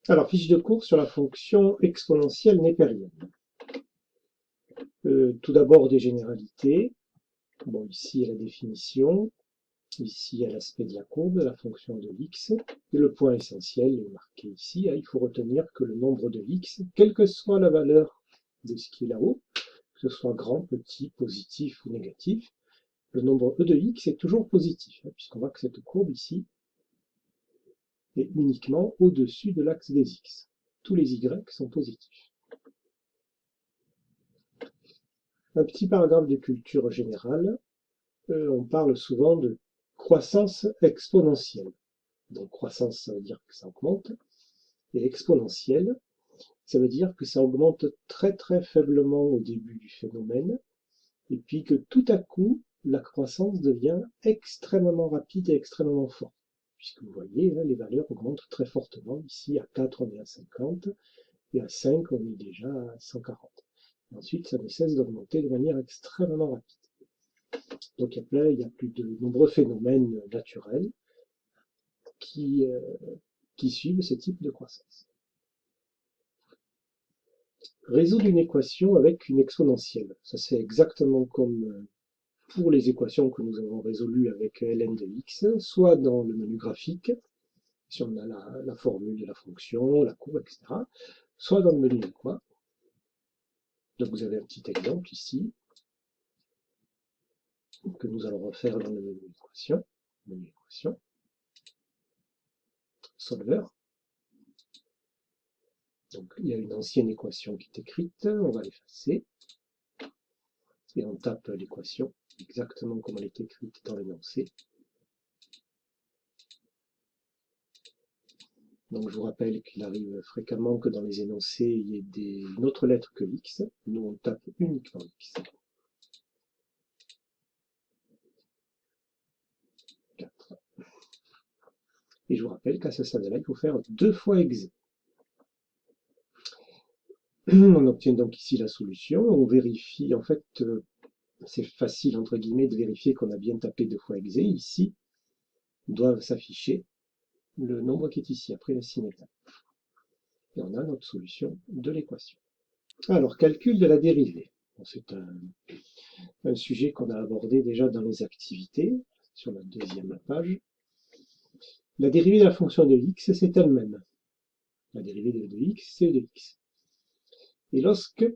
Alors, fiche de cours sur la fonction exponentielle népérienne. Tout d'abord des généralités. Bon, ici la définition, ici à l'aspect de la courbe, la fonction de x. Et le point essentiel est marqué ici. Il faut retenir que le nombre de x, quelle que soit la valeur de ce qui est là-haut, que ce soit grand, petit, positif ou négatif, le nombre e de x est toujours positif, puisqu'on voit que cette courbe ici est uniquement au-dessus de l'axe des x. Tous les y sont positifs. Un petit paragraphe de culture générale. On parle souvent de croissance exponentielle. Donc croissance, ça veut dire que ça augmente, et exponentielle, ça veut dire que ça augmente très très faiblement au début du phénomène, et puis que tout à coup, la croissance devient extrêmement rapide et extrêmement forte. Puisque vous voyez, là, les valeurs augmentent très fortement. Ici, à 4, on est à 50, et à 5, on est déjà à 140. Et ensuite, ça ne cesse d'augmenter de manière extrêmement rapide. Donc il y a plus de nombreux phénomènes naturels qui, suivent ce type de croissance. Résoudre une équation avec une exponentielle. Ça c'est exactement comme pour les équations que nous avons résolues avec ln de x, soit dans le menu graphique, si on a la formule de la fonction, la courbe, etc., soit dans le menu de quoi. Donc vous avez un petit exemple ici, que nous allons refaire dans le menu équation, solver. Donc il y a une ancienne équation qui est écrite, on va l'effacer, et on tape l'équation exactement comme elle est écrite dans l'énoncé. Donc je vous rappelle qu'il arrive fréquemment que dans les énoncés, il y ait une autre lettre que x. Nous, on tape uniquement x. 4. Et je vous rappelle qu'à ce stade-là, il faut faire 2 fois exe. On obtient donc ici la solution. On vérifie, en fait, c'est facile, entre guillemets, de vérifier qu'on a bien tapé 2 fois exe. Ici, doivent s'afficher le nombre qui est ici, après le signe égal. Et on a notre solution de l'équation. Alors, calcul de la dérivée. Bon, c'est un sujet qu'on a abordé déjà dans les activités, sur la deuxième page. La dérivée de la fonction de x, c'est elle-même. La dérivée de x, c'est de x. Et lorsque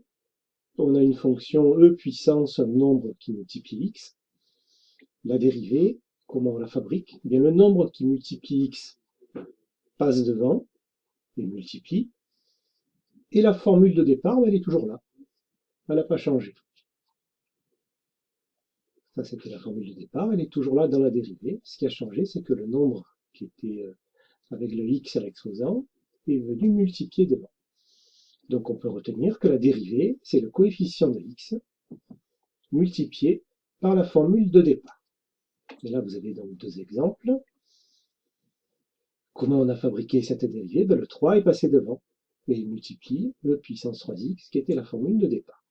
on a une fonction e puissance un nombre qui multiplie x, la dérivée, comment on la fabrique? Eh bien, le nombre qui multiplie x passe devant et multiplie, et la formule de départ, elle est toujours là. Elle n'a pas changé. Ça, c'était la formule de départ, elle est toujours là dans la dérivée. Ce qui a changé, c'est que le nombre qui était avec le x à l'exposant est venu multiplier devant. Donc on peut retenir que la dérivée, c'est le coefficient de x multiplié par la formule de départ. Et là, vous avez donc 2 exemples. Comment on a fabriqué cette dérivée? Le 3 est passé devant et il multiplie e puissance 3x qui était la formule de départ.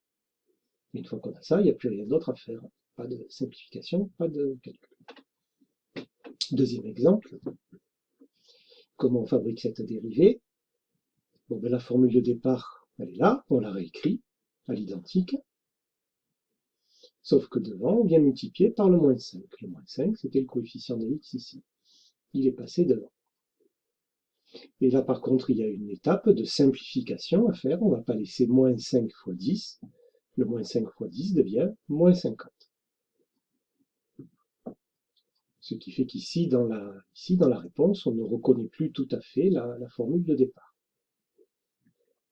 Et une fois qu'on a ça, il n'y a plus rien d'autre à faire. Pas de simplification, pas de calcul. Deuxième exemple. Comment on fabrique cette dérivée? La formule de départ, elle est là, on la réécrit à l'identique. Sauf que devant, on vient multiplier par le moins 5. Le moins 5, c'était le coefficient de x ici. Il est passé devant. Et là, par contre, il y a une étape de simplification à faire. On ne va pas laisser moins 5 fois 10. Le moins 5 fois 10 devient moins 50. Ce qui fait qu'ici, dans la réponse, on ne reconnaît plus tout à fait la formule de départ.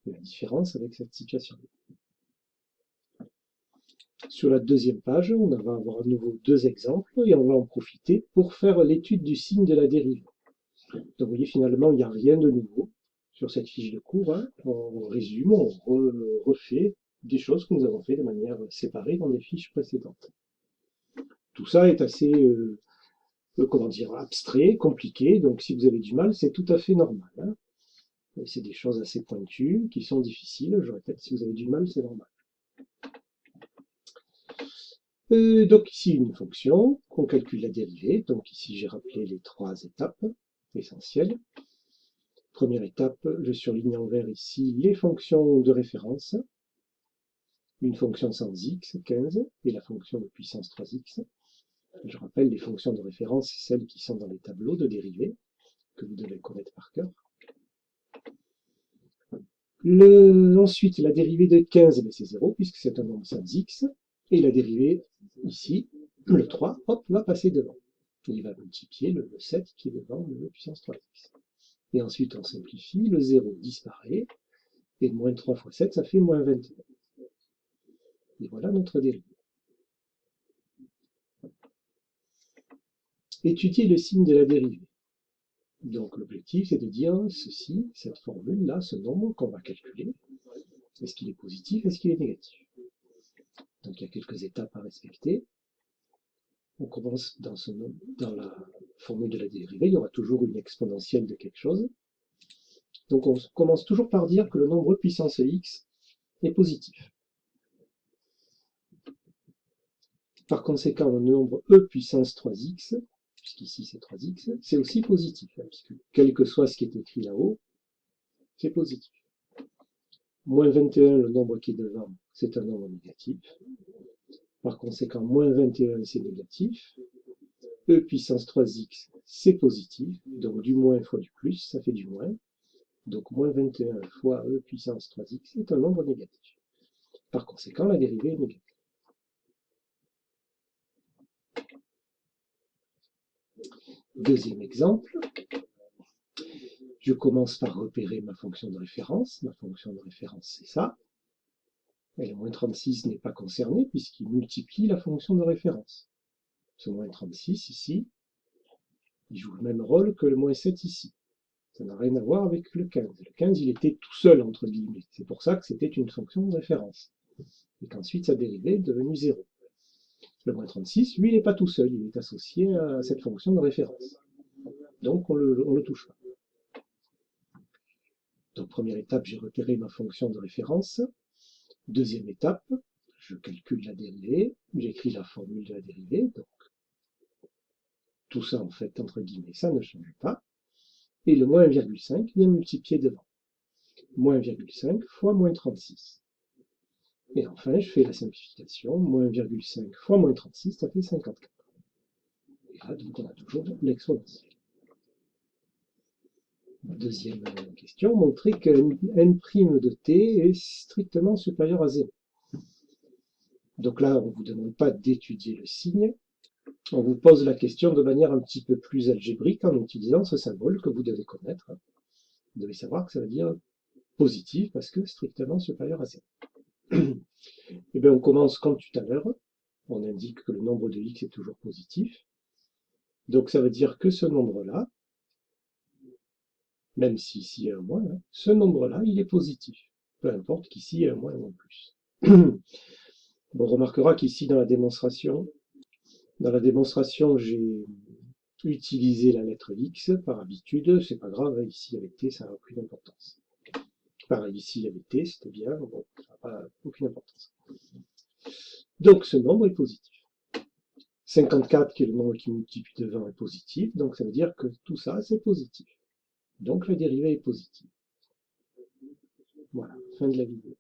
Et la différence avec cette situation. Sur la deuxième page, on va avoir à nouveau 2 exemples et on va en profiter pour faire l'étude du signe de la dérivée. Donc vous voyez, finalement, il n'y a rien de nouveau sur cette fiche de cours. On résume, on refait des choses que nous avons fait de manière séparée dans des fiches précédentes. Tout ça est assez, abstrait, compliqué, donc si vous avez du mal, c'est tout à fait normal. C'est des choses assez pointues, qui sont difficiles, je répète, si vous avez du mal, c'est normal. Donc ici, une fonction, qu'on calcule la dérivée, donc ici j'ai rappelé les 3 étapes essentielles. Première étape, je surligne en vert ici les fonctions de référence. Une fonction sans x, 15, et la fonction de puissance 3x. Je rappelle, les fonctions de référence, c'est celles qui sont dans les tableaux de dérivés, que vous devez connaître par cœur. Ensuite, la dérivée de 15, c'est 0, puisque c'est un nombre sans x. Et la dérivée, ici, le 3, hop, va passer devant. Il va multiplier le 7 qui est devant le puissance 3x. Et ensuite, on simplifie, le 0 disparaît, et moins 3 fois 7, ça fait moins 21. Et voilà notre dérivée. Étudier le signe de la dérivée. Donc l'objectif, c'est de dire ceci, cette formule-là, ce nombre qu'on va calculer, est-ce qu'il est positif, est-ce qu'il est négatif? Donc il y a quelques étapes à respecter. On commence dans la formule de la dérivée, il y aura toujours une exponentielle de quelque chose. Donc on commence toujours par dire que le nombre puissance x est positif. Par conséquent, le nombre e puissance 3x, puisqu'ici c'est 3x, c'est aussi positif, puisque quel que soit ce qui est écrit là-haut, c'est positif. Moins 21, le nombre qui est devant, c'est un nombre négatif. Par conséquent, moins 21, c'est négatif. E puissance 3x, c'est positif. Donc du moins fois du plus, ça fait du moins. Donc moins 21 fois E puissance 3x est un nombre négatif. Par conséquent, la dérivée est négative. Deuxième exemple. Je commence par repérer ma fonction de référence. Ma fonction de référence, c'est ça. Et le moins 36 n'est pas concerné puisqu'il multiplie la fonction de référence. Ce moins 36 ici, il joue le même rôle que le moins 7 ici. Ça n'a rien à voir avec le 15. Le 15, il était tout seul, entre guillemets. C'est pour ça que c'était une fonction de référence. Et qu'ensuite, sa dérivée est devenue 0. Le moins 36, lui, il n'est pas tout seul. Il est associé à cette fonction de référence. Donc, on le touche pas. Donc, première étape, j'ai repéré ma fonction de référence. Deuxième étape, je calcule la dérivée. J'écris la formule de la dérivée. Donc, tout ça, en fait, entre guillemets, ça ne change pas. Et le moins 1,5 vient multiplier devant. Moins 1,5 fois moins 36. Et enfin, je fais la simplification. Moins 1,5 fois moins 36, ça fait 54. Et là, donc, on a toujours l'exponentielle. Deuxième question, montrer que n' de t est strictement supérieur à 0. Donc là, on ne vous demande pas d'étudier le signe. On vous pose la question de manière un petit peu plus algébrique en utilisant ce symbole que vous devez connaître. Vous devez savoir que ça veut dire positif parce que strictement supérieur à 0. Et bien, on commence comme tout à l'heure. On indique que le nombre de x est toujours positif. Donc ça veut dire que ce nombre-là, même si ici il y a un moins, ce nombre-là, il est positif. Peu importe qu'ici il y ait un moins ou un plus. Bon, on remarquera qu'ici dans la démonstration, j'ai utilisé la lettre x par habitude. C'est pas grave, ici avec t, ça n'a aucune importance. Pareil, ici avec t, c'était bien, bon, ça n'a pas aucune importance. Donc ce nombre est positif. 54, qui est le nombre qui multiplie devant, est positif, donc ça veut dire que tout ça, c'est positif. Donc la dérivée est positive. Voilà, fin de la vidéo.